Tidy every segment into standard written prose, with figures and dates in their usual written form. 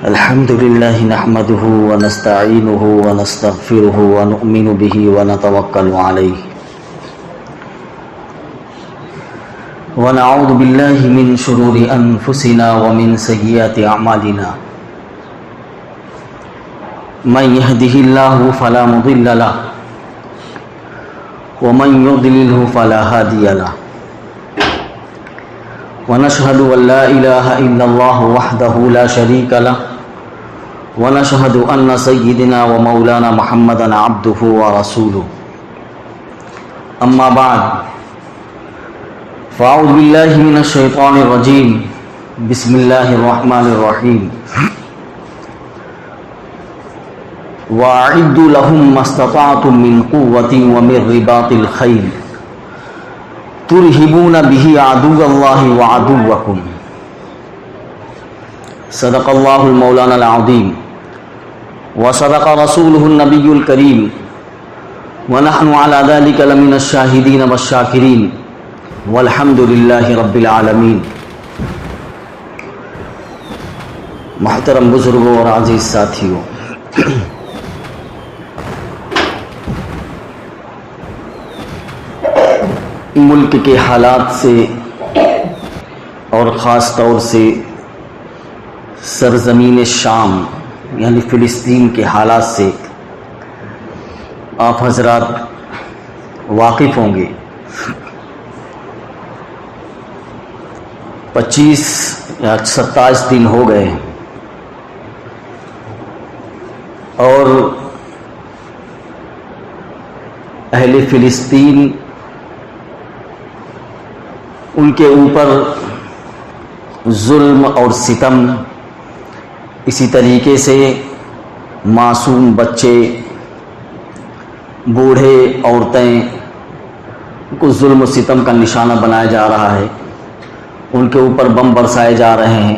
الحمد لله نحمده ونستعينه ونستغفره ونؤمن به ونتوكل عليه ونعوذ بالله من شرور أنفسنا ومن سيئات أعمالنا من يهده الله فلا مضل له ومن يضلله فلا هادي له ونشهد أن لا إله إلا الله وحده لا شريك له ونشهد أن سيدنا ومولانا محمدا عبده ورسوله أما بعد فأعوذ بالله من الشيطان الرجيم بسم الله الرحمن الرحيم وأعدوا لهم ما استطعتم من قوة ومن رباط الخيل ترهبون به عدو الله وعدوكم صدق الله المولانا العظيم وصدق رسوله النبي الكريم ونحن على ذلك لمن الشاهدين والشاكرين والحمد لله رب العالمین۔ محترم بزرگوں اور عزیز ساتھیوں، ملک کے حالات سے اور خاص طور سے سرزمین شام یعنی فلسطین کے حالات سے آپ حضرات واقف ہوں گے۔ 25 یا 27 دن ہو گئے ہیں اور اہل فلسطین ان کے اوپر ظلم اور ستم، اسی طریقے سے معصوم بچے، بوڑھے، عورتیں کو ظلم و ستم کا نشانہ بنایا جا رہا ہے، ان کے اوپر بم برسائے جا رہے ہیں،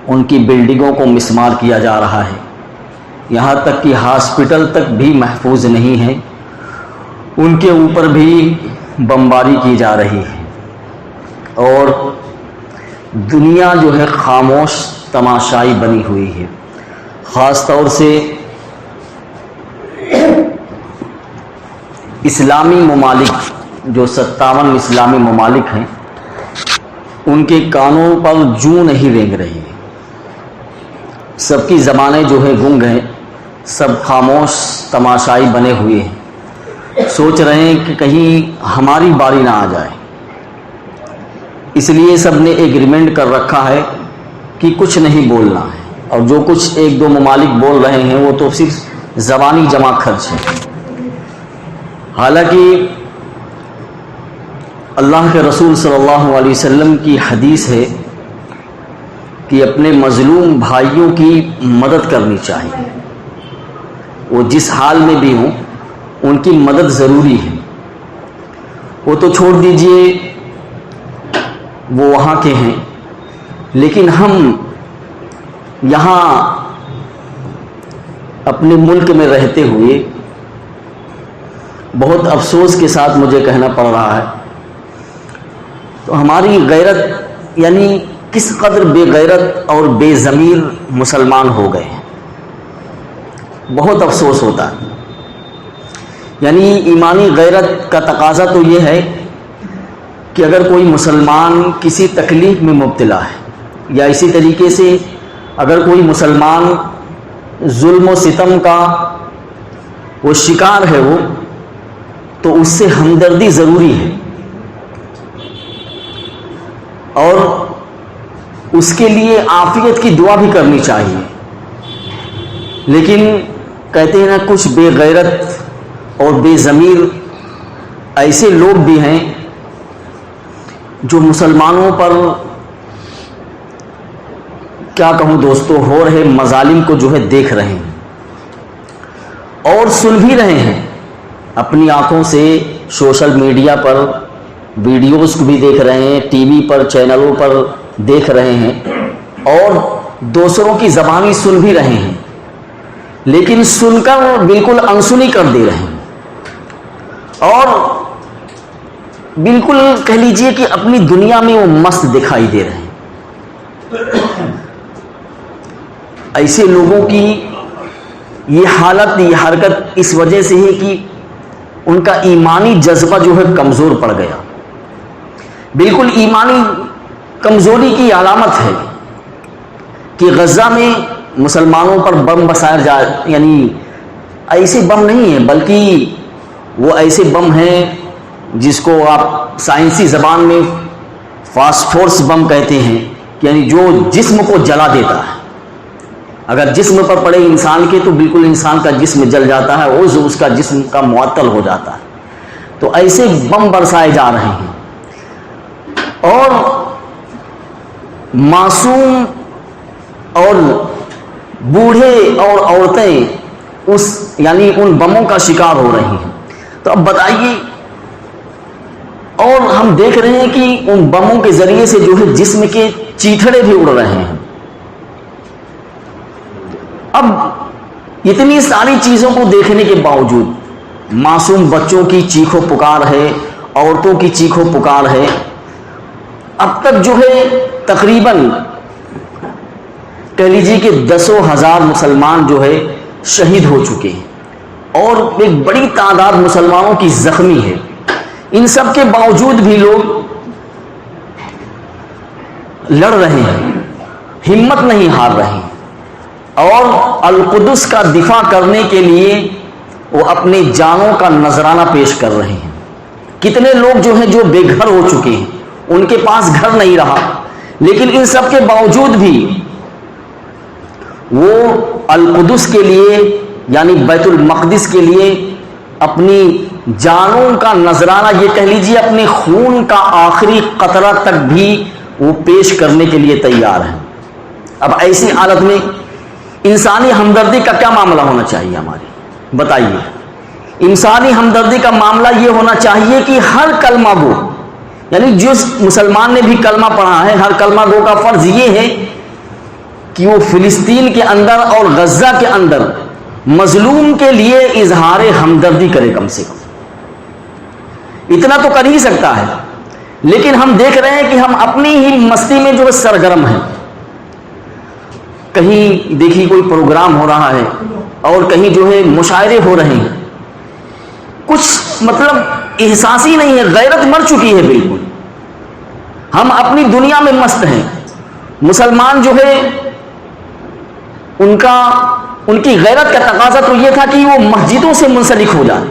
ان کی بلڈنگوں کو مسمار کیا جا رہا ہے، یہاں تک کہ ہاسپٹل تک بھی محفوظ نہیں ہے، ان کے اوپر بھی بمباری کی جا رہی ہے اور دنیا جو ہے خاموش تماشائی بنی ہوئی ہے۔ خاص طور سے اسلامی ممالک، جو 57 اسلامی ممالک ہیں، ان کے کانوں پر جوں نہیں رینگ رہی ہے، سب کی زبانیں جو ہے گنگ ہیں، سب خاموش تماشائی بنے ہوئے ہیں، سوچ رہے ہیں کہ کہیں ہماری باری نہ آ جائے۔ اس لیے سب نے ایگریمنٹ کر رکھا ہے کہ کچھ نہیں بولنا ہے، اور جو کچھ ایک دو ممالک بول رہے ہیں وہ تو صرف زبانی جمع خرچ ہے۔ حالانکہ اللہ کے رسول صلی اللہ علیہ وسلم کی حدیث ہے کہ اپنے مظلوم بھائیوں کی مدد کرنی چاہیے، وہ جس حال میں بھی ہوں ان کی مدد ضروری ہے۔ وہ تو چھوڑ دیجئے وہ وہاں کے ہیں، لیکن ہم یہاں اپنے ملک میں رہتے ہوئے بہت افسوس کے ساتھ مجھے کہنا پڑ رہا ہے، تو ہماری غیرت یعنی کس قدر بے غیرت اور بے ضمیر مسلمان ہو گئے ہیں، بہت افسوس ہوتا ہے۔ یعنی ایمانی غیرت کا تقاضا تو یہ ہے کہ اگر کوئی مسلمان کسی تکلیف میں مبتلا ہے، یا اسی طریقے سے اگر کوئی مسلمان ظلم و ستم کا وہ شکار ہے وہ، تو اس سے ہمدردی ضروری ہے اور اس کے لیے عافیت کی دعا بھی کرنی چاہیے۔ لیکن کہتے ہیں نا، کچھ بے غیرت اور بے ضمیر ایسے لوگ بھی ہیں جو مسلمانوں پر کیا کہوں دوستو، ہو رہے مظالم کو جو ہے دیکھ رہے ہیں اور سن بھی رہے ہیں، اپنی آنکھوں سے سوشل میڈیا پر ویڈیوز کو بھی دیکھ رہے ہیں، ٹی وی پر چینلوں پر دیکھ رہے ہیں اور دوسروں کی زبانی سن بھی رہے ہیں، لیکن سن کر بالکل انسنی کر دے رہے ہیں اور بالکل کہہ لیجئے کہ اپنی دنیا میں وہ مست دکھائی دے رہے ہیں۔ ایسے لوگوں کی یہ حالت، یہ حرکت اس وجہ سے ہے کہ ان کا ایمانی جذبہ جو ہے کمزور پڑ گیا. بالکل ایمانی کمزوری کی علامت ہے کہ غزہ میں مسلمانوں پر بم بسائے جائے، یعنی ایسے بم نہیں ہیں بلکہ وہ ایسے بم ہیں جس کو آپ سائنسی زبان میں فاسفورس بم کہتے ہیں، یعنی جو جسم کو جلا دیتا ہے. اگر جسم پر پڑے انسان کے تو بالکل انسان کا جسم جل جاتا ہے، عضو اس کا جسم کا معطل ہو جاتا ہے. تو ایسے بم برسائے جا رہے ہیں اور معصوم اور بوڑھے اور عورتیں یعنی ان بموں کا شکار ہو رہی ہیں. تو اب بتائیے، اور ہم دیکھ رہے ہیں کہ ان بموں کے ذریعے سے جو ہے جسم کے چیتھڑے بھی اڑ رہے ہیں. اب اتنی ساری چیزوں کو دیکھنے کے باوجود معصوم بچوں کی چیخو پکار ہے، عورتوں کی چیخو پکار ہے. اب تک جو ہے تقریباً کہہ لیجیے کہ 10,000 مسلمان جو ہے شہید ہو چکے ہیں اور ایک بڑی تعداد مسلمانوں کی زخمی ہے. ان سب کے باوجود بھی لوگ لڑ رہے ہیں، ہمت نہیں ہار رہے ہیں اور القدس کا دفاع کرنے کے لیے وہ اپنے جانوں کا نذرانہ پیش کر رہے ہیں. کتنے لوگ جو ہیں جو بے گھر ہو چکے ہیں، ان کے پاس گھر نہیں رہا، لیکن ان سب کے باوجود بھی وہ القدس کے لیے یعنی بیت المقدس کے لیے اپنی جانوں کا نذرانہ، یہ کہہ لیجیے اپنے خون کا آخری قطرہ تک بھی وہ پیش کرنے کے لیے تیار ہیں. اب ایسی حالت میں انسانی ہمدردی کا کیا معاملہ ہونا چاہیے ہماری؟ بتائیے. انسانی ہمدردی کا معاملہ یہ ہونا چاہیے کہ ہر کلمہ گو، یعنی جس مسلمان نے بھی کلمہ پڑھا ہے، ہر کلمہ گو کا فرض یہ ہے کہ وہ فلسطین کے اندر اور غزہ کے اندر مظلوم کے لیے اظہار ہمدردی کرے. کم سے کم اتنا تو کر ہی سکتا ہے. لیکن ہم دیکھ رہے ہیں کہ ہم اپنی ہی مستی میں جو سرگرم ہیں. کہیں دیکھیے کوئی پروگرام ہو رہا ہے اور کہیں جو ہے مشاعرے ہو رہے ہیں، کچھ مطلب احساس ہی نہیں ہے، غیرت مر چکی ہے بالکل. ہم اپنی دنیا میں مست ہیں. مسلمان جو ہے ان کی غیرت کا تقاضا تو یہ تھا کہ وہ مسجدوں سے منسلک ہو جائے،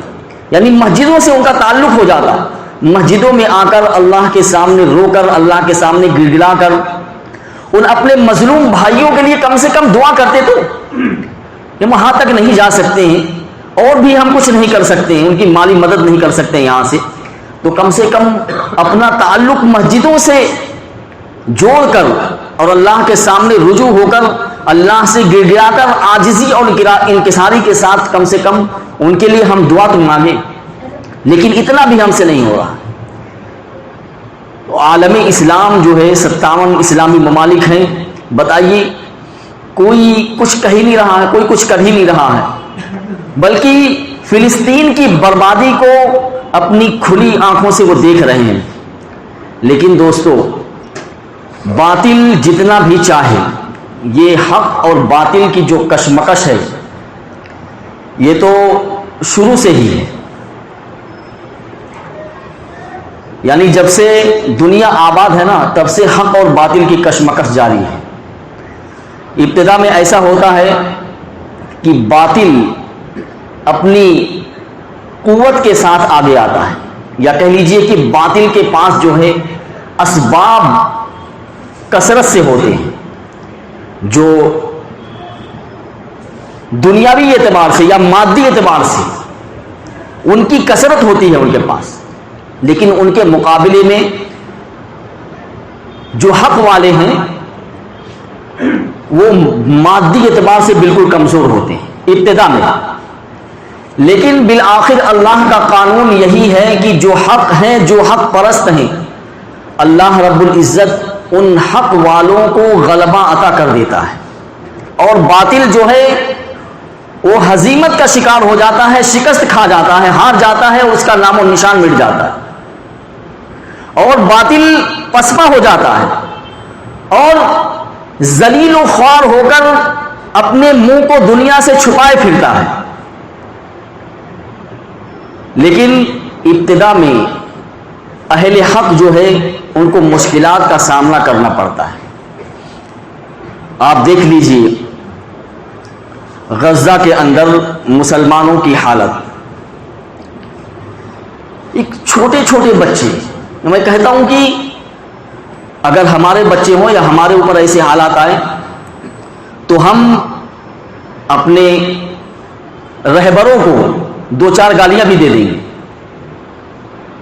یعنی مسجدوں سے ان کا تعلق ہو جاتا. مسجدوں میں آ کر اللہ کے سامنے رو کر، اللہ کے سامنے گڑ گڑا کر ان اپنے مظلوم بھائیوں کے لیے کم سے کم دعا کرتے. تو یہ وہاں تک نہیں جا سکتے ہیں اور بھی ہم کچھ نہیں کر سکتے ہیں، ان کی مالی مدد نہیں کر سکتے یہاں سے، تو کم سے کم اپنا تعلق مسجدوں سے جوڑ کر اور اللہ کے سامنے رجوع ہو کر اللہ سے گڑ گڑا کر عاجزی اور انکساری کے ساتھ کم سے کم ان کے لیے ہم دعا تو مانگیں. لیکن اتنا بھی ہم سے نہیں ہو رہا. عالم اسلام جو ہے 57 اسلامی ممالک ہیں، بتائیے کوئی کچھ کہہ ہی نہیں رہا ہے، کوئی کچھ کر ہی نہیں رہا ہے، بلکہ فلسطین کی بربادی کو اپنی کھلی آنکھوں سے وہ دیکھ رہے ہیں. لیکن دوستو، باطل جتنا بھی چاہے، یہ حق اور باطل کی جو کشمکش ہے یہ تو شروع سے ہی ہے. یعنی جب سے دنیا آباد ہے نا، تب سے حق اور باطل کی کشمکش جاری ہے. ابتدا میں ایسا ہوتا ہے کہ باطل اپنی قوت کے ساتھ آگے آتا ہے، یا کہہ لیجئے کہ باطل کے پاس جو ہے اسباب کثرت سے ہوتے ہیں، جو دنیاوی اعتبار سے یا مادی اعتبار سے ان کی کثرت ہوتی ہے ان کے پاس. لیکن ان کے مقابلے میں جو حق والے ہیں وہ مادی اعتبار سے بالکل کمزور ہوتے ہیں ابتدا میں. لیکن بالآخر اللہ کا قانون یہی ہے کہ جو حق ہیں، جو حق پرست ہیں، اللہ رب العزت ان حق والوں کو غلبہ عطا کر دیتا ہے، اور باطل جو ہے وہ ہزیمت کا شکار ہو جاتا ہے، شکست کھا جاتا ہے، ہار جاتا ہے، اس کا نام و نشان مٹ جاتا ہے، اور باطل پسپا ہو جاتا ہے اور ذلیل و خوار ہو کر اپنے منہ کو دنیا سے چھپائے پھرتا ہے، لیکن ابتدا میں اہل حق جو ہے ان کو مشکلات کا سامنا کرنا پڑتا ہے۔ آپ دیکھ لیجئے غزہ کے اندر مسلمانوں کی حالت، ایک چھوٹے چھوٹے بچے، میں کہتا ہوں کہ اگر ہمارے بچے ہوں یا ہمارے اوپر ایسے حالات آئے تو ہم اپنے رہبروں کو 2-4 گالیاں بھی دے دیں گے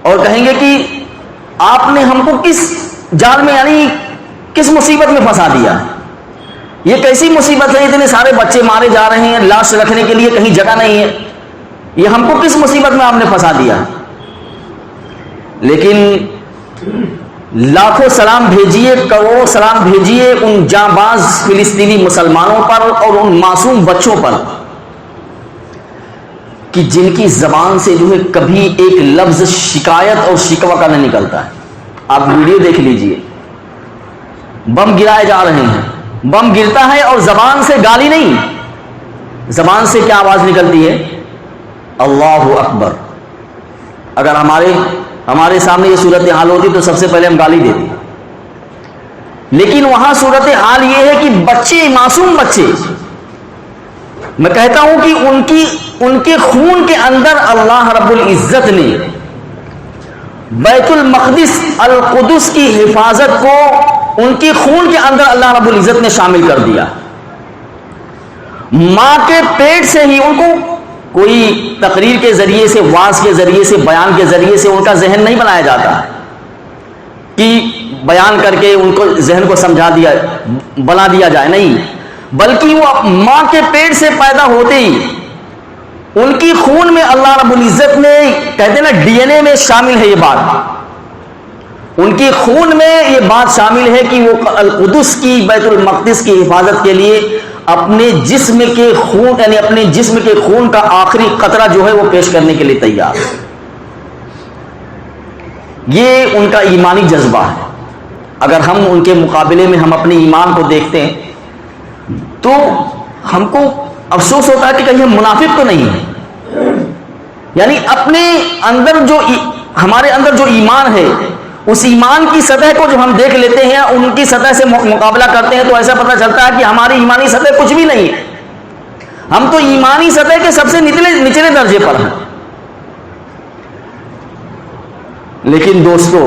اور کہیں گے کہ آپ نے ہم کو کس جال میں، یعنی کس مصیبت میں پھنسا دیا، یہ کیسی مصیبت ہے، اتنے سارے بچے مارے جا رہے ہیں، لاش رکھنے کے لیے کہیں جگہ نہیں ہے، یہ ہم کو کس مصیبت میں آپ نے پھنسا دیا۔ لیکن لاکھوں سلام بھیجیے، کروڑوں سلام بھیجیے ان جانباز فلسطینی مسلمانوں پر اور ان معصوم بچوں پر کہ جن کی زبان سے جو ہے کبھی ایک لفظ شکایت اور شکوہ کا نہیں نکلتا ہے۔ آپ ویڈیو دیکھ لیجئے، بم گرائے جا رہے ہیں، بم گرتا ہے اور زبان سے گالی نہیں، زبان سے کیا آواز نکلتی ہے؟ اللہ اکبر۔ اگر ہمارے سامنے یہ صورتحال ہوتی تو سب سے پہلے ہم گالی دیتے، لیکن وہاں صورتحال یہ ہے کہ بچے، معصوم بچے، میں کہتا ہوں کہ ان کے خون کے اندر اللہ رب العزت نے بیت المقدس القدس کی حفاظت کو ان کے خون کے اندر اللہ رب العزت نے شامل کر دیا۔ ماں کے پیٹ سے ہی ان کو کوئی تقریر کے ذریعے سے، واعظ کے ذریعے سے، بیان کے ذریعے سے ان کا ذہن نہیں بنایا جاتا کہ بیان کر کے ان کو ذہن کو بنا دیا جائے، نہیں، بلکہ وہ ماں کے پیٹ سے پیدا ہوتے ہی ان کی خون میں اللہ رب العزت نے، کہتے ہیں نا ڈی این اے میں شامل ہے یہ بات، ان کی خون میں یہ بات شامل ہے کہ وہ القدس کی، بیت المقدس کی حفاظت کے لیے اپنے جسم کے خون، یعنی اپنے جسم کے خون کا آخری قطرہ جو ہے وہ پیش کرنے کے لیے تیار۔ یہ ان کا ایمانی جذبہ ہے۔ اگر ہم ان کے مقابلے میں ہم اپنے ایمان کو دیکھتے ہیں تو ہم کو افسوس ہوتا ہے کہ کہیں ہم منافق تو نہیں ہیں، یعنی اپنے اندر ہمارے اندر جو ایمان ہے، اس ایمان کی سطح کو جب ہم دیکھ لیتے ہیں، ان کی سطح سے مقابلہ کرتے ہیں تو ایسا پتہ چلتا ہے کہ ہماری ایمانی سطح کچھ بھی نہیں ہے، ہم تو ایمانی سطح کے سب سے نچلے درجے پر ہیں۔ لیکن دوستو،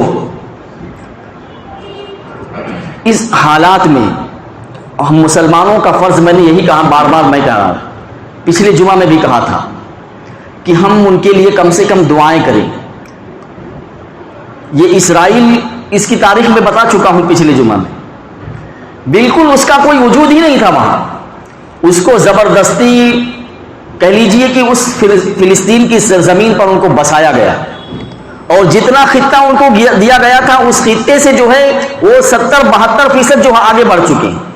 اس حالات میں ہم مسلمانوں کا فرض، میں نے یہی کہا، بار بار میں کہہ رہا، پچھلے جمعہ میں بھی کہا تھا کہ ہم ان کے لیے کم سے کم دعائیں کریں۔ یہ اسرائیل، اس کی تاریخ میں بتا چکا ہوں پچھلے جمعہ میں، بالکل اس کا کوئی وجود ہی نہیں تھا وہاں، اس کو زبردستی کہہ لیجئے کہ اس فلسطین کی زمین پر ان کو بسایا گیا، اور جتنا خطہ ان کو دیا گیا تھا اس خطے سے جو ہے وہ 70-72% جو آگے بڑھ چکے ہیں،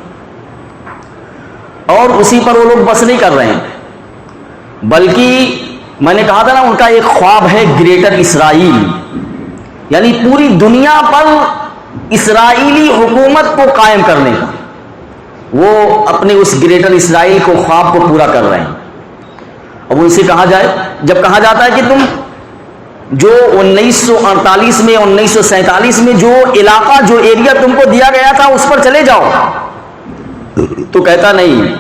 اور اسی پر وہ لوگ بس نہیں کر رہے ہیں، بلکہ میں نے کہا تھا نا ان کا ایک خواب ہے گریٹر اسرائیل، یعنی پوری دنیا پر اسرائیلی حکومت کو قائم کرنے کا، وہ اپنے اس گریٹر اسرائیل کو، خواب کو پورا کر رہے ہیں۔ اب ان سے کہا جائے، جب کہا جاتا ہے کہ تم جو 1948 میں 1947 میں جو علاقہ، جو ایریا تم کو دیا گیا تھا اس پر چلے جاؤ، تو کہتا نہیں،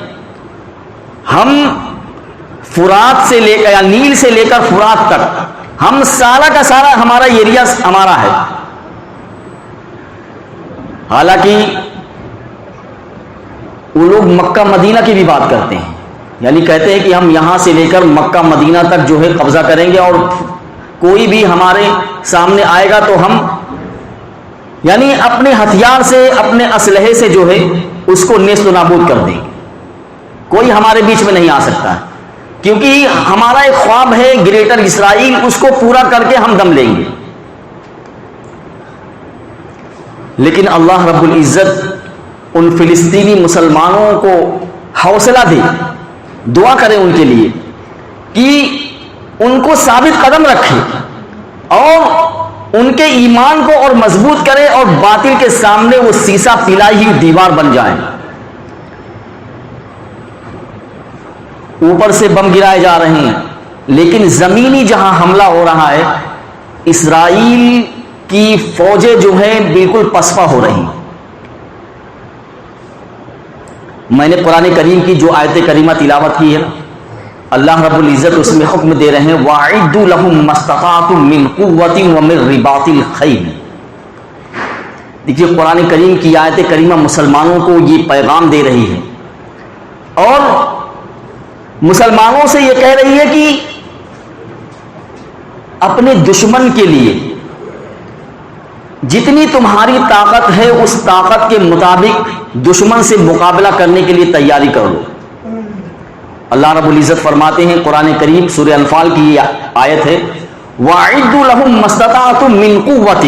ہم فرات سے لے کر، یا نیل سے لے کر فرات تک، ہم سارا کا سارا ہمارا ایریا ہمارا ہے۔ حالانکہ وہ لوگ مکہ مدینہ کی بھی بات کرتے ہیں، یعنی کہتے ہیں کہ ہم یہاں سے لے کر مکہ مدینہ تک جو ہے قبضہ کریں گے، اور کوئی بھی ہمارے سامنے آئے گا تو ہم یعنی اپنے ہتھیار سے، اپنے اسلحے سے جو ہے اس کو نیست و نابود کر دیں گے، کوئی ہمارے بیچ میں نہیں آ سکتا ہے، کیونکہ ہمارا ایک خواب ہے گریٹر اسرائیل، اس کو پورا کر کے ہم دم لیں گے۔ لیکن اللہ رب العزت ان فلسطینی مسلمانوں کو حوصلہ دے، دعا کریں ان کے لیے کہ ان کو ثابت قدم رکھے اور ان کے ایمان کو اور مضبوط کرے، اور باطل کے سامنے وہ سیسا پلائی ہوئی دیوار بن جائیں۔ اوپر سے بم گرائے جا رہے ہیں، لیکن زمینی جہاں حملہ ہو رہا ہے اسرائیل کی فوجیں جو ہیں بالکل پسپا ہو رہی ہیں۔ میں نے قرآن کریم کی جو آیت کریمہ تلاوت کی ہے نا، اللہ رب العزت اس میں حکم دے رہے ہیں وَأَعِدُّوا لَهُم مَّا اسْتَطَعْتُم مِّن قُوَّةٍ وَمِن رِّبَاطِ الْخَيْلِ۔ دیکھیے قرآن کریم کی آیت کریمہ مسلمانوں کو یہ پیغام دے رہی ہے اور مسلمانوں سے یہ کہہ رہی ہے کہ اپنے دشمن کے لیے جتنی تمہاری طاقت ہے اس طاقت کے مطابق دشمن سے مقابلہ کرنے کے لیے تیاری کر لو۔ اللہ رب العزت فرماتے ہیں قرآن کریم سورہ انفال کی یہ آیت ہے وَأَعِدُّوا لَهُم مَّا اسْتَطَعْتُم مِّن قُوَّةٍ،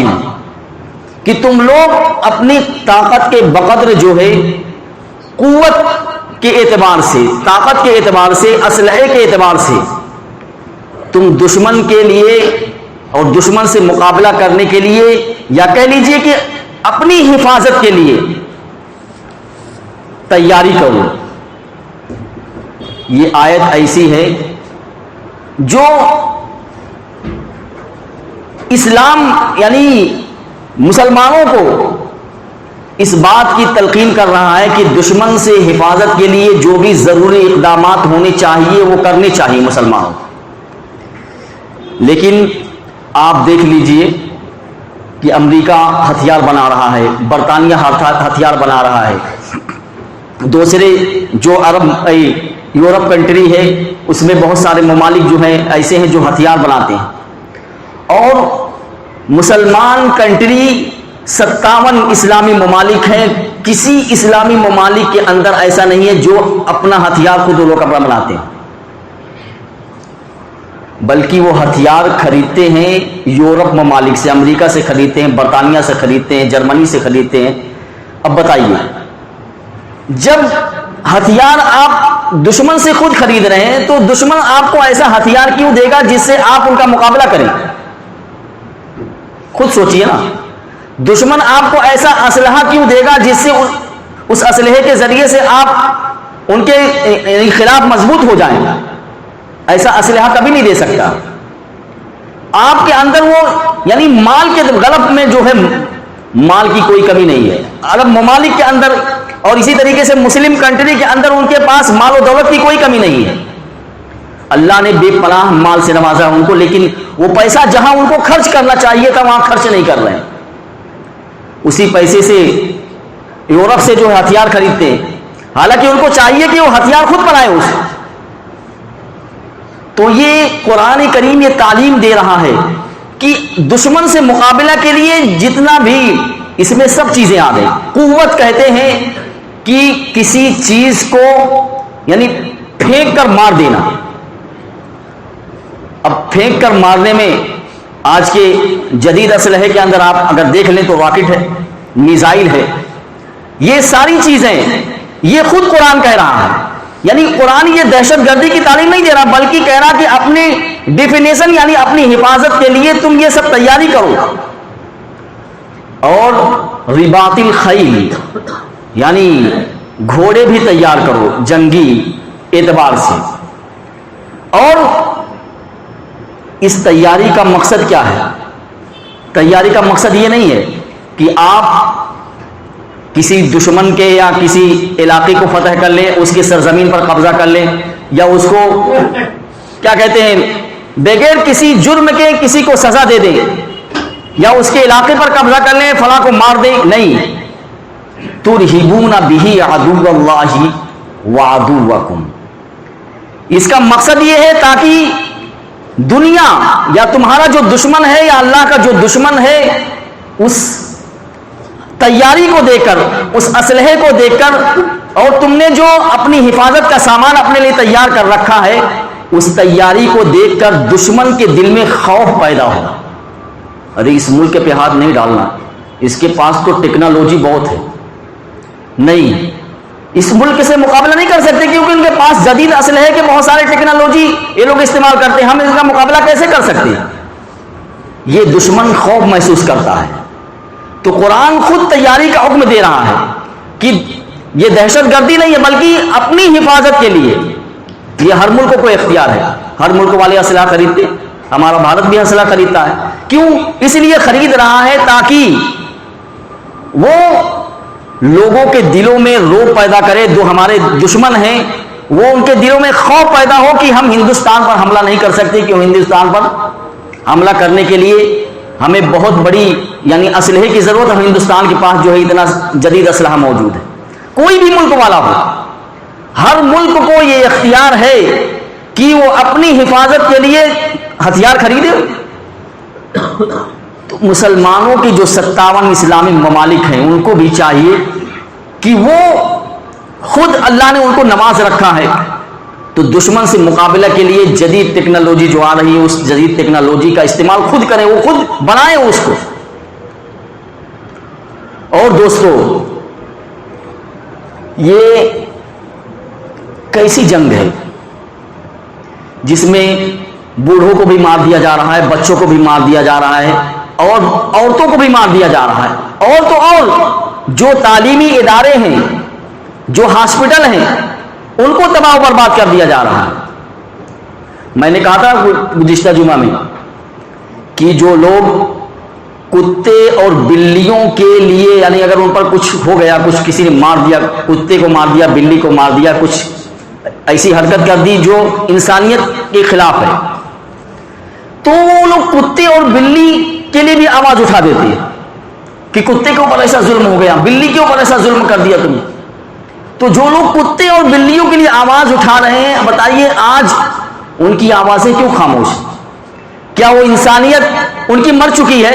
کہ تم لوگ اپنی طاقت کے بقدر جو ہے قوت کے اعتبار سے، طاقت کے اعتبار سے، اسلحے کے اعتبار سے تم دشمن کے لیے اور دشمن سے مقابلہ کرنے کے لیے یا کہہ لیجئے کہ اپنی حفاظت کے لیے تیاری کرو۔ یہ آیت ایسی ہے جو اسلام یعنی مسلمانوں کو اس بات کی تلقین کر رہا ہے کہ دشمن سے حفاظت کے لیے جو بھی ضروری اقدامات ہونے چاہیے وہ کرنے چاہیے مسلمانوں کو۔ لیکن آپ دیکھ لیجئے کہ امریکہ ہتھیار بنا رہا ہے، برطانیہ ہتھیار بنا رہا ہے، دوسرے جو یورپ کنٹری ہے اس میں بہت سارے ممالک جو ہیں ایسے ہیں جو ہتھیار بناتے ہیں، اور مسلمان کنٹری 57 اسلامی ممالک ہیں، کسی اسلامی ممالک کے اندر ایسا نہیں ہے جو اپنا ہتھیار خود لوگ اپنا بناتے ہیں، بلکہ وہ ہتھیار خریدتے ہیں یورپ ممالک سے، امریکہ سے خریدتے ہیں، برطانیہ سے خریدتے ہیں، جرمنی سے خریدتے ہیں۔ اب بتائیے جب ہتھیار آپ دشمن سے خود خرید رہے ہیں تو دشمن آپ کو ایسا ہتھیار کیوں دے گا جس سے آپ ان کا مقابلہ کریں؟ خود سوچئے نا، دشمن آپ کو ایسا اسلحہ کیوں دے گا جس سے اس اسلحے کے ذریعے سے آپ ان کے خلاف مضبوط ہو جائیں؟ ایسا اسلحہ کبھی نہیں دے سکتا۔ آپ کے اندر وہ یعنی مال کے غلب میں جو ہے مال کی کوئی کمی نہیں ہے، عرب ممالک کے اندر اور اسی طریقے سے مسلم کنٹری کے اندر ان کے پاس مال و دولت کی کوئی کمی نہیں ہے، اللہ نے بے پناہ مال سے نوازا ان کو، لیکن وہ پیسہ جہاں ان کو خرچ کرنا چاہیے تھا وہاں خرچ نہیں کر رہے ہیں۔ اسی پیسے سے یورپ سے جو ہتھیار خریدتے ہیں، حالانکہ ان کو چاہیے کہ وہ ہتھیار خود بنائے اس۔ تو یہ قرآن کریم یہ تعلیم دے رہا ہے کہ دشمن سے مقابلہ کے لیے جتنا بھی اس میں سب چیزیں آ گئی۔ قوت کہتے ہیں کہ کسی چیز کو یعنی پھینک کر مار دینا۔ اب پھینک کر مارنے میں آج کے جدید اسلحے کے اندر آپ اگر دیکھ لیں تو راکٹ ہے، میزائل ہے، یہ ساری چیزیں یہ خود قرآن کہہ رہا ہے، یعنی قرآن یہ دہشت گردی کی تعلیم نہیں دے رہا بلکہ کہہ رہا کہ اپنی ڈیفینیشن یعنی اپنی حفاظت کے لیے تم یہ سب تیاری کرو۔ اور رباط الخیل یعنی گھوڑے بھی تیار کرو جنگی اعتبار سے۔ اور اس تیاری کا مقصد کیا ہے؟ تیاری کا مقصد یہ نہیں ہے کہ آپ کسی دشمن کے یا کسی علاقے کو فتح کر لیں، اس کی سرزمین پر قبضہ کر لیں، یا اس کو کیا کہتے ہیں بغیر کسی جرم کے کسی کو سزا دے دیں، یا اس کے علاقے پر قبضہ کر لیں، فلاں کو مار دیں، نہیں۔ ترہبون بہ عدو اللہ وعدوکم، اس کا مقصد یہ ہے تاکہ دنیا یا تمہارا جو دشمن ہے یا اللہ کا جو دشمن ہے اس تیاری کو دیکھ کر، اس اسلحے کو دیکھ کر، اور تم نے جو اپنی حفاظت کا سامان اپنے لیے تیار کر رکھا ہے اس تیاری کو دیکھ کر دشمن کے دل میں خوف پیدا ہو، ارے اس ملک پہ ہاتھ نہیں ڈالنا، اس کے پاس تو ٹیکنالوجی بہت ہے، نہیں اس ملک سے مقابلہ نہیں کر سکتے کیونکہ ان کے پاس جدید اسلحے کے بہت سارے ٹیکنالوجی یہ لوگ استعمال کرتے ہیں، ہم اس کا مقابلہ کیسے کر سکتے ہیں؟ یہ دشمن خوف محسوس کرتا ہے۔ تو قرآن خود تیاری کا حکم دے رہا ہے کہ یہ دہشت گردی نہیں ہے بلکہ اپنی حفاظت کے لیے یہ ہر ملک کو اختیار ہے، ہر ملک والے اسلحہ خریدتے، ہمارا بھارت بھی اسلحہ خریدتا ہے. کیوں؟ اس لیے خرید رہا ہے تاکہ وہ لوگوں کے دلوں میں رعب پیدا کرے. جو ہمارے دشمن ہیں وہ ان کے دلوں میں خوف پیدا ہو کہ ہم ہندوستان پر حملہ نہیں کر سکتے، کیوں ہندوستان پر حملہ کرنے کے لیے ہمیں بہت بڑی یعنی اسلحے کی ضرورت ہے. ہندوستان کے پاس جو ہے اتنا جدید اسلحہ موجود ہے. کوئی بھی ملک والا ہو، ہر ملک کو یہ اختیار ہے کہ وہ اپنی حفاظت کے لیے ہتھیار خریدے. تو مسلمانوں کی جو 57 اسلامی ممالک ہیں ان کو بھی چاہیے کہ وہ خود، اللہ نے ان کو نواز رکھا ہے تو دشمن سے مقابلہ کے لیے جدید ٹیکنالوجی جو آ رہی ہے اس جدید ٹیکنالوجی کا استعمال خود کریں، وہ خود بنائیں اس کو. اور دوستو، یہ کیسی جنگ ہے جس میں بوڑھوں کو بھی مار دیا جا رہا ہے، بچوں کو بھی مار دیا جا رہا ہے، اور عورتوں کو بھی مار دیا جا رہا ہے. اور تو اور جو تعلیمی ادارے ہیں، جو ہاسپٹل ہیں، ان کو تباہ و برباد کر دیا جا رہا ہے. میں نے کہا تھا گزشتہ جمعہ میں کہ جو لوگ کتے اور بلیوں کے لیے یعنی اگر ان پر کچھ ہو گیا، کچھ کسی نے مار دیا، کتے کو مار دیا، بلی کو مار دیا، کچھ ایسی حرکت کر دی جو انسانیت کے خلاف ہے، تو وہ لوگ کتے اور بلی کے لیے بھی آواز اٹھا دیتے ہیں کہ کتے کے اوپر ایسا ظلم ہو گیا، بلی کے اوپر ایسا ظلم کر دیا تم. تو جو لوگ کتے اور بلیوں کے لیے آواز اٹھا رہے ہیں، بتائیے آج ان کی آوازیں کیوں خاموش؟ کیا وہ انسانیت ان کی مر چکی ہے؟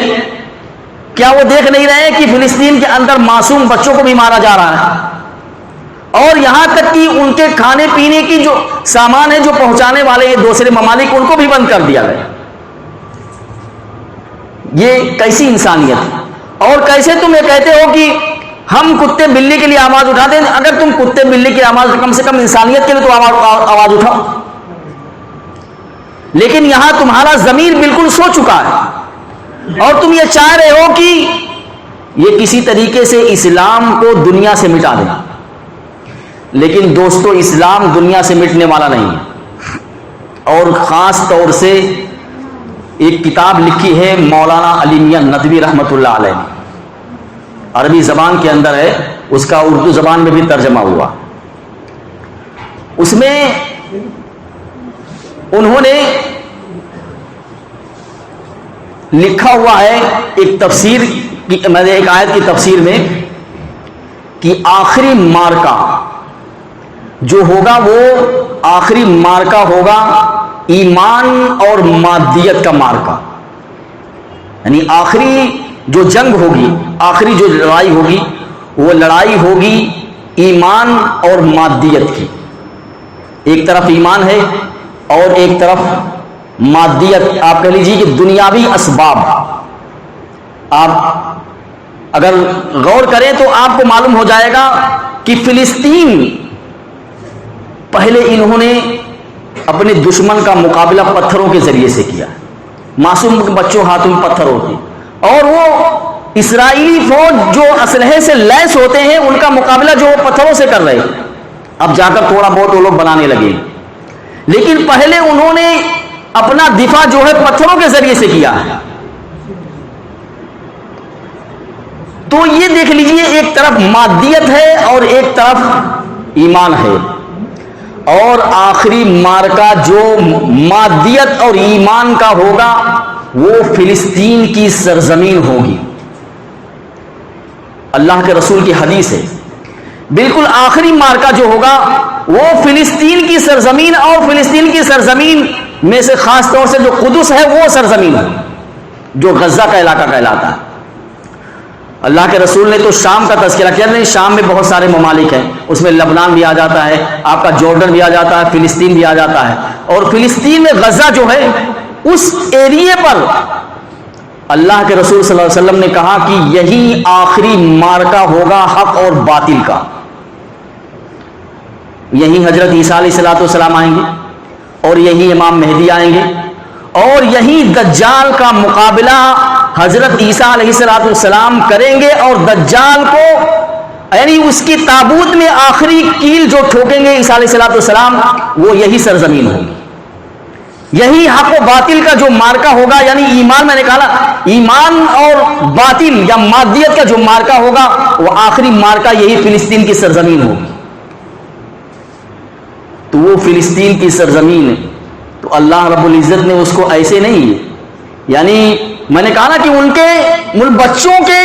کیا وہ دیکھ نہیں رہے کہ فلسطین کے اندر معصوم بچوں کو بھی مارا جا رہا ہے، اور یہاں تک کہ ان کے کھانے پینے کی جو سامان ہے جو پہنچانے والے ہیں دوسرے ممالک، ان کو بھی بند کر دیا گیا؟ یہ کیسی انسانیت ہے؟ اور کیسے تم یہ کہتے ہو کہ ہم کتے بلی کے لیے آواز اٹھاتے ہیں؟ اگر تم کتے بلی کی آواز کم سے کم انسانیت کے لیے تو آواز اٹھاؤ. لیکن یہاں تمہارا ضمیر بالکل سو چکا ہے اور تم یہ چاہ رہے ہو کہ یہ کسی طریقے سے اسلام کو دنیا سے مٹا دیں. لیکن دوستو، اسلام دنیا سے مٹنے والا نہیں ہے. اور خاص طور سے ایک کتاب لکھی ہے مولانا علی میاں ندوی رحمۃ اللہ علیہ نے، عربی زبان کے اندر ہے، اس کا اردو زبان میں بھی ترجمہ ہوا. اس میں انہوں نے لکھا ہوا ہے ایک تفسیر کی، میں نے ایک آیت کی تفسیر میں، کہ آخری مارکا جو ہوگا وہ آخری مارکا ہوگا ایمان اور مادیت کا مارکا. یعنی آخری جو جنگ ہوگی، آخری جو لڑائی ہوگی، وہ لڑائی ہوگی ایمان اور مادیت کی. ایک طرف ایمان ہے اور ایک طرف مادیت، آپ کہہ لیجیے کہ دنیاوی اسباب. آپ اگر غور کریں تو آپ کو معلوم ہو جائے گا کہ فلسطین پہلے انہوں نے اپنے دشمن کا مقابلہ پتھروں کے ذریعے سے کیا. معصوم بچوں ہاتھوں میں پتھر ہوتے ہیں، اور وہ اسرائیلی فوج جو اسلحے سے لیس ہوتے ہیں ان کا مقابلہ جو وہ پتھروں سے کر رہے ہیں. اب جا کر تھوڑا بہت وہ لوگ بنانے لگے، لیکن پہلے انہوں نے اپنا دفاع جو ہے پتھروں کے ذریعے سے کیا ہے. تو یہ دیکھ لیجئے، ایک طرف مادیت ہے اور ایک طرف ایمان ہے. اور آخری مارکا جو مادیت اور ایمان کا ہوگا وہ فلسطین کی سرزمین ہوگی. اللہ کے رسول کی حدیث ہے، بالکل آخری مارکا جو ہوگا وہ فلسطین کی سرزمین، اور فلسطین کی سرزمین میں سے خاص طور سے جو قدس ہے وہ سرزمین ہے جو غزہ کا علاقہ کہلاتا ہے. اللہ کے رسول نے تو شام کا تذکرہ کیا. نہیں، شام میں بہت سارے ممالک ہیں، اس میں لبنان بھی آ جاتا ہے، آپ کا جارڈن بھی آ جاتا ہے، فلسطین بھی آ جاتا ہے. اور فلسطین میں غزہ جو ہے اس ایریے پر اللہ کے رسول صلی اللہ علیہ وسلم نے کہا کہ یہی آخری مارکا ہوگا حق اور باطل کا. یہی حضرت عیسیٰ علیہ السلام آئیں گے، اور یہی امام مہدی آئیں گے، اور یہی دجال کا مقابلہ حضرت عیسیٰ علیہ السلام کریں گے، اور دجال کو یعنی اس کی تابوت میں آخری کیل جو ٹھوکیں گے عیسیٰ علیہ السلام، وہ یہی سرزمین ہوگی، یہی حق و باطل کا جو مارکا ہوگا، یعنی ایمان، میں نے کہا ایمان اور باطل یا مادیت کا جو مارکا ہوگا، وہ آخری مارکا یہی فلسطین کی سرزمین ہوگی۔ تو وہ فلسطین کی سرزمین ہے، تو اللہ رب العزت نے اس کو ایسے نہیں، یعنی میں نے کہا نا کہ ان کے بچوں کے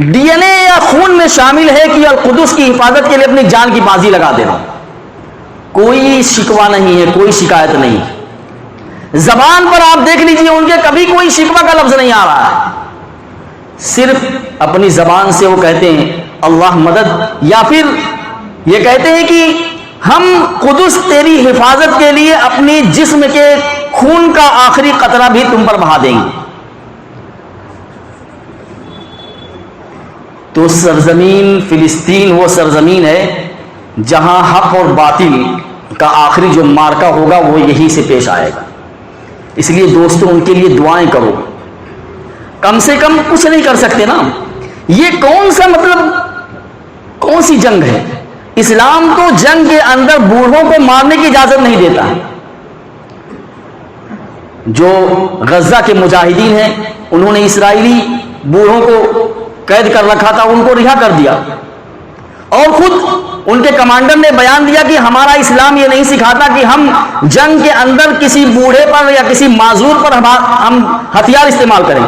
ڈی این اے یا خون میں شامل ہے کہ القدس کی حفاظت کے لیے اپنی جان کی بازی لگا دینا، کوئی شکوہ نہیں ہے، کوئی شکایت نہیں ہے۔ زبان پر آپ دیکھ لیجئے ان کے کبھی کوئی شکوہ کا لفظ نہیں آ رہا ہے، صرف اپنی زبان سے وہ کہتے ہیں اللہ مدد، یا پھر یہ کہتے ہیں کہ ہم قدس تیری حفاظت کے لیے اپنی جسم کے خون کا آخری قطرہ بھی تم پر بہا دیں گے۔ تو سرزمین فلسطین وہ سرزمین ہے جہاں حق اور باطل کا آخری جو مارکا ہوگا وہ یہی سے پیش آئے گا۔ اس لیے دوستوں ان کے لیے دعائیں کرو، کم سے کم کچھ نہیں کر سکتے نا، یہ کون سا کون سی جنگ ہے؟ اسلام تو جنگ کے اندر بوڑھوں کو مارنے کی اجازت نہیں دیتا۔ جو غزہ کے مجاہدین ہیں انہوں نے اسرائیلی بوڑھوں کو قید کر رکھا تھا، ان کو رہا کر دیا، اور خود ان کے کمانڈر نے بیان دیا کہ ہمارا اسلام یہ نہیں سکھاتا کہ ہم جنگ کے اندر کسی بوڑھے پر یا کسی معذور پر ہم ہتھیار استعمال کریں۔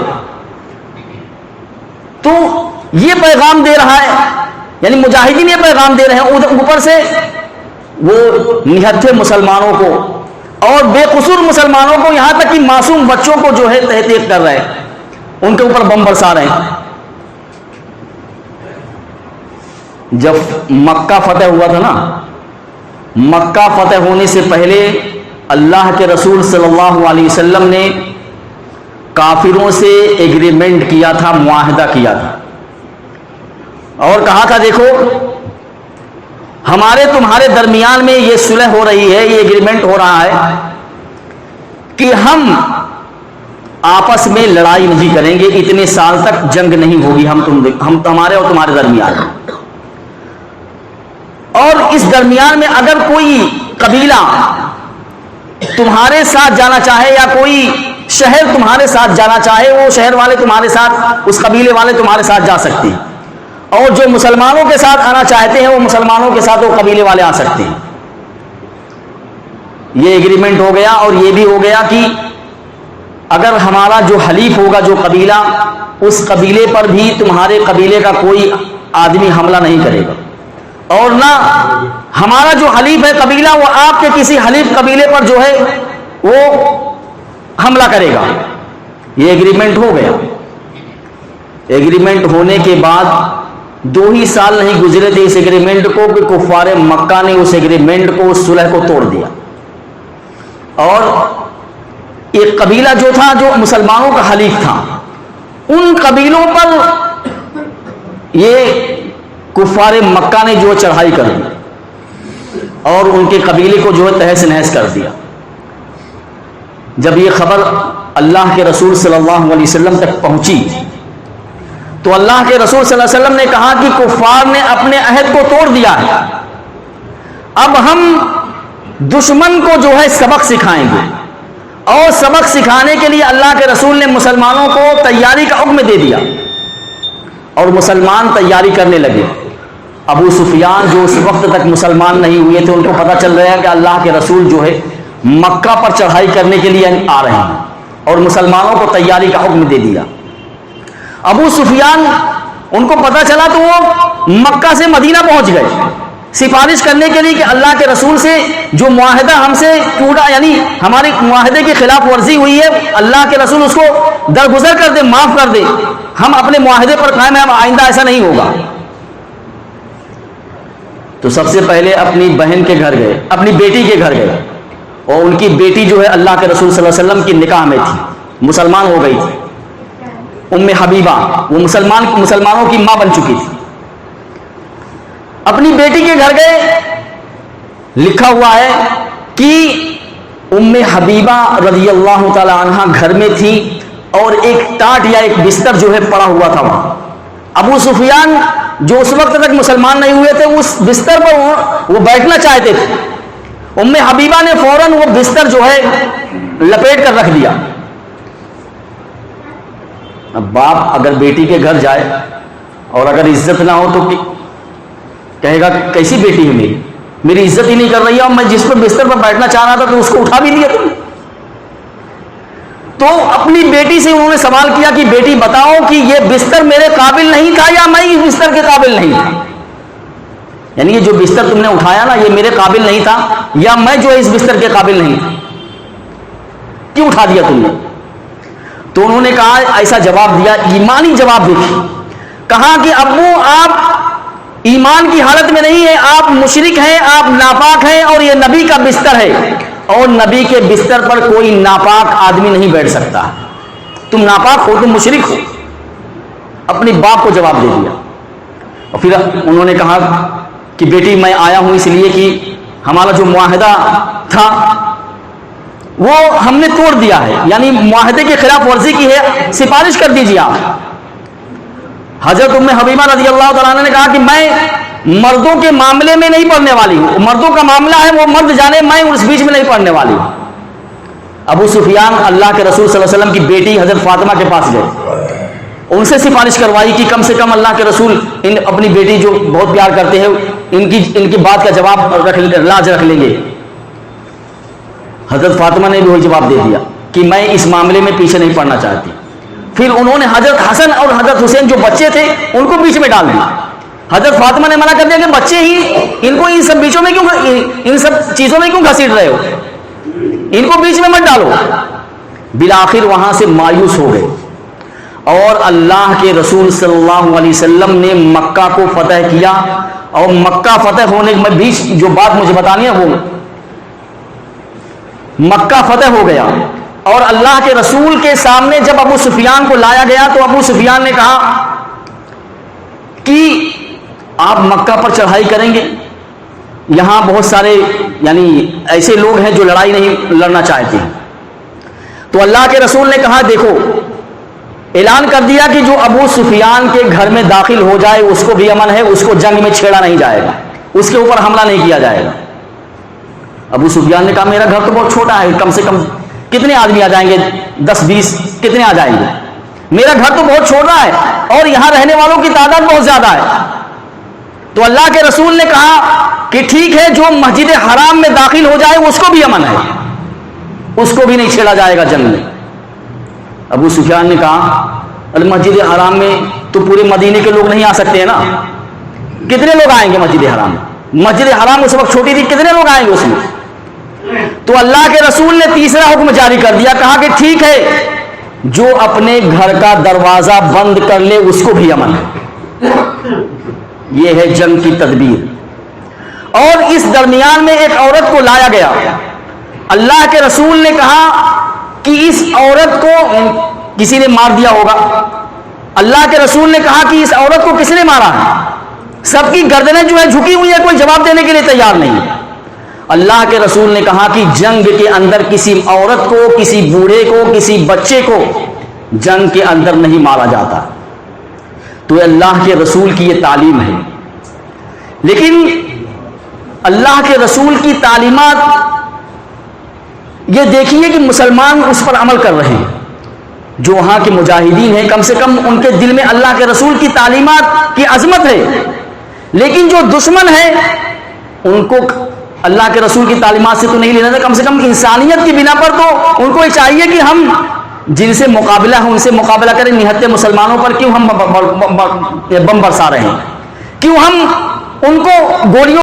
تو یہ پیغام دے رہا ہے، یعنی مجاہدین یہ پیغام دے رہے ہیں، اوپر سے وہ نہتھے مسلمانوں کو اور بے قصور مسلمانوں کو، یہاں تک کہ معصوم بچوں کو جو ہے تحقیق کر رہے ہیں، ان کے اوپر بم برسا رہے ہیں۔ جب مکہ فتح ہوا تھا نا، مکہ فتح ہونے سے پہلے اللہ کے رسول صلی اللہ علیہ وسلم نے کافروں سے ایگریمنٹ کیا تھا، معاہدہ کیا تھا، اور کہا تھا دیکھو ہمارے تمہارے درمیان میں یہ صلح ہو رہی ہے، یہ ایگریمنٹ ہو رہا ہے کہ ہم آپس میں لڑائی نہیں کریں گے، اتنے سال تک جنگ نہیں ہوگی ہم تمہارے اور تمہارے درمیان، اور اس درمیان میں اگر کوئی قبیلہ تمہارے ساتھ جانا چاہے یا کوئی شہر تمہارے ساتھ جانا چاہے، وہ شہر والے تمہارے ساتھ، اس قبیلے والے تمہارے ساتھ جا سکتے ہیں، اور جو مسلمانوں کے ساتھ آنا چاہتے ہیں وہ مسلمانوں کے ساتھ وہ قبیلے والے آ سکتے ہیں۔ یہ ایگریمنٹ ہو گیا، اور یہ بھی ہو گیا کہ اگر ہمارا جو حلیف ہوگا، جو قبیلہ، اس قبیلے پر بھی تمہارے قبیلے کا کوئی آدمی حملہ نہیں کرے گا، اور نہ ہمارا جو حلیف ہے قبیلہ وہ آپ کے کسی حلیف قبیلے پر جو ہے وہ حملہ کرے گا۔ یہ ایگریمنٹ ہو گیا۔ ایگریمنٹ ہونے کے بعد 2 ہی سال نہیں گزرے تھے اس ایگریمنٹ کو کہ کفار مکہ نے اس ایگریمنٹ کو، اس صلح کو توڑ دیا، اور ایک قبیلہ جو تھا جو مسلمانوں کا حلیف تھا، ان قبیلوں پر یہ کفار مکہ نے جو چڑھائی کر دی اور ان کے قبیلے کو جو ہے تہس نہس کر دیا۔ جب یہ خبر اللہ کے رسول صلی اللہ علیہ وسلم تک پہنچی تو اللہ کے رسول صلی اللہ علیہ وسلم نے کہا کہ کفار نے اپنے عہد کو توڑ دیا ہے، اب ہم دشمن کو جو ہے سبق سکھائیں گے، اور سبق سکھانے کے لیے اللہ کے رسول نے مسلمانوں کو تیاری کا حکم دے دیا، اور مسلمان تیاری کرنے لگے۔ ابو سفیان جو اس وقت تک مسلمان نہیں ہوئے تھے، ان کو پتہ چل رہا ہے کہ اللہ کے رسول جو ہے مکہ پر چڑھائی کرنے کے لیے آ رہے ہیں، اور مسلمانوں کو تیاری کا حکم دے دیا۔ ابو سفیان ان کو پتہ چلا تو وہ مکہ سے مدینہ پہنچ گئے سفارش کرنے کے لیے کہ اللہ کے رسول سے جو معاہدہ ہم سے ٹوٹا، یعنی ہمارے معاہدے کی خلاف ورزی ہوئی ہے، اللہ کے رسول اس کو درگزر کر دے، معاف کر دے، ہم اپنے معاہدے پر قائم ہیں، آئندہ ایسا نہیں ہوگا۔ تو سب سے پہلے اپنی بہن کے گھر گئے، اپنی بیٹی کے گھر گئے، اور ان کی بیٹی جو ہے اللہ کے رسول صلی اللہ علیہ وسلم کی نکاح میں تھی، مسلمان ہو گئی تھی، حبیبہ، وہ مسلمانوں کی ماں بن چکی تھی۔ اپنی بیٹی کے گھر گئے، لکھا ہوا ہے کہ حبیبہ رضی اللہ تعالی عنہ گھر میں تھی، اور ایک ٹاٹ یا ایک بستر جو ہے پڑا ہوا تھا وہاں۔ ابو سفیان جو اس وقت تک مسلمان نہیں ہوئے تھے اس بستر پر وہ بیٹھنا چاہتے تھے. ام حبیبہ نے فوراً وہ بستر جو ہے لپیٹ کر رکھ دیا. اب باپ اگر بیٹی کے گھر جائے اور اگر عزت نہ ہو تو کہے گا کہ کیسی بیٹی ہے میری عزت ہی نہیں کر رہی ہے, اور میں جس پر بستر پر بیٹھنا چاہ رہا تھا تو اس کو اٹھا بھی دیا تم. تو اپنی بیٹی سے انہوں نے سوال کیا کہ بیٹی بتاؤ کہ یہ بستر میرے قابل نہیں تھا یا میں اس بستر کے قابل نہیں تھا, یعنی یہ جو بستر تم نے اٹھایا نا یہ میرے قابل نہیں تھا یا میں جو ہے اس بستر کے قابل نہیں تھا, کیوں اٹھا دیا تم نے؟ تو انہوں نے کہا, ایسا جواب دیا, ایمانی جواب دیکھیے, کہا کہ ابو آپ ایمان کی حالت میں نہیں ہیں, آپ مشرک ہیں, آپ ناپاک ہیں, اور یہ نبی کا بستر ہے, اور نبی کے بستر پر کوئی ناپاک آدمی نہیں بیٹھ سکتا. تم ناپاک ہو, تم مشرک ہو. اپنے باپ کو جواب دے دیا. اور پھر انہوں نے کہا کہ بیٹی میں آیا ہوں اس لیے کہ ہمارا جو معاہدہ تھا وہ ہم نے توڑ دیا ہے, یعنی معاہدے کے خلاف ورزی کی ہے, سفارش کر دیجیے آپ. حضرت ام حبیبہ رضی اللہ تعالیٰ عنہ نے کہا کہ میں مردوں کے معاملے میں نہیں پڑھنے والی ہوں, مردوں کا معاملہ ہے وہ مرد جانے, میں اس بیچ میں نہیں پڑھنے والی ہوں. ابو سفیان اللہ کے رسول صلی اللہ علیہ وسلم کی بیٹی حضرت فاطمہ کے پاس گئے, ان سے سفارش کروائی کہ کم سے کم اللہ کے رسول اپنی بیٹی جو بہت پیار کرتے ہیں ان کی بات کا جواب لاج رکھ لیں گے. حضرت فاطمہ نے بھی وہی جواب دے دیا کہ میں اس معاملے میں پیچھے نہیں پڑنا چاہتی. پھر انہوں نے حضرت حسن اور حضرت حسین جو بچے تھے ان کو بیچ میں ڈال دیا. حضرت فاطمہ نے منع کر دیا کہ بچے ہی ان کو ان سب بیچوں میں کیوں, ان سب چیزوں میں کیوں گھسیٹ رہے ہو, ان کو بیچ میں مت ڈالو. بالآخر وہاں سے مایوس ہو گئے اور اللہ کے رسول صلی اللہ علیہ وسلم نے مکہ کو فتح کیا. اور مکہ فتح ہونے میں بیچ جو بات مجھے بتانی ہے وہ مکہ فتح ہو گیا, اور اللہ کے رسول کے سامنے جب ابو سفیان کو لایا گیا تو ابو سفیان نے کہا کہ آپ مکہ پر چڑھائی کریں گے, یہاں بہت سارے یعنی ایسے لوگ ہیں جو لڑائی نہیں لڑنا چاہتے ہیں. تو اللہ کے رسول نے کہا دیکھو, اعلان کر دیا کہ جو ابو سفیان کے گھر میں داخل ہو جائے اس کو بھی امن ہے, اس کو جنگ میں چھیڑا نہیں جائے گا, اس کے اوپر حملہ نہیں کیا جائے گا. ابو سفیان نے کہا میرا گھر تو بہت چھوٹا ہے, کم سے کم کتنے آدمی آ جائیں گے, 10-20 کتنے آ جائیں گے, میرا گھر تو بہت چھوٹا ہے اور یہاں رہنے والوں کی تعداد بہت زیادہ ہے. تو اللہ کے رسول نے کہا کہ ٹھیک ہے, جو مسجد حرام میں داخل ہو جائے اس کو بھی امن ہے, اس کو بھی نہیں چھیڑا جائے گا جنگ میں. ابو سفیان نے کہا مسجد حرام میں تو پورے مدینے کے لوگ نہیں آ سکتے ہیں نا, کتنے لوگ آئیں گے مسجد حرام میں, مسجد حرام اس وقت چھوٹی تھی, کتنے لوگ آئیں گے اس میں. تو اللہ کے رسول نے تیسرا حکم جاری کر دیا, کہا کہ ٹھیک ہے, جو اپنے گھر کا دروازہ بند کر لے اس کو بھی امن ہے. یہ ہے جنگ کی تدبیر. اور اس درمیان میں ایک عورت کو لایا گیا. اللہ کے رسول نے کہا کہ اس عورت کو کسی نے مار دیا ہوگا. اللہ کے رسول نے کہا کہ اس عورت کو کس نے مارا ہے, سب کی گردنیں جو ہے جھکی ہوئی ہے, کوئی جواب دینے کے لیے تیار نہیں. اللہ کے رسول نے کہا کہ جنگ کے اندر کسی عورت کو, کسی بوڑھے کو, کسی بچے کو جنگ کے اندر نہیں مارا جاتا. تو اللہ کے رسول کی یہ تعلیم ہے. لیکن اللہ کے رسول کی تعلیمات یہ دیکھیے کہ مسلمان اس پر عمل کر رہے ہیں. جو وہاں کے مجاہدین ہیں کم سے کم ان کے دل میں اللہ کے رسول کی تعلیمات کی عظمت ہے. لیکن جو دشمن ہے ان کو اللہ کے رسول کی تعلیمات سے تو نہیں لینا تھا, کم سے کم انسانیت کی بنا پر تو ان کو یہ چاہیے کہ ہم جن سے مقابلہ ہے ان سے مقابلہ کریں. نہتے مسلمانوں پر کیوں ہم بم برسا رہے ہیں, کیوں ہم ان کو گولیوں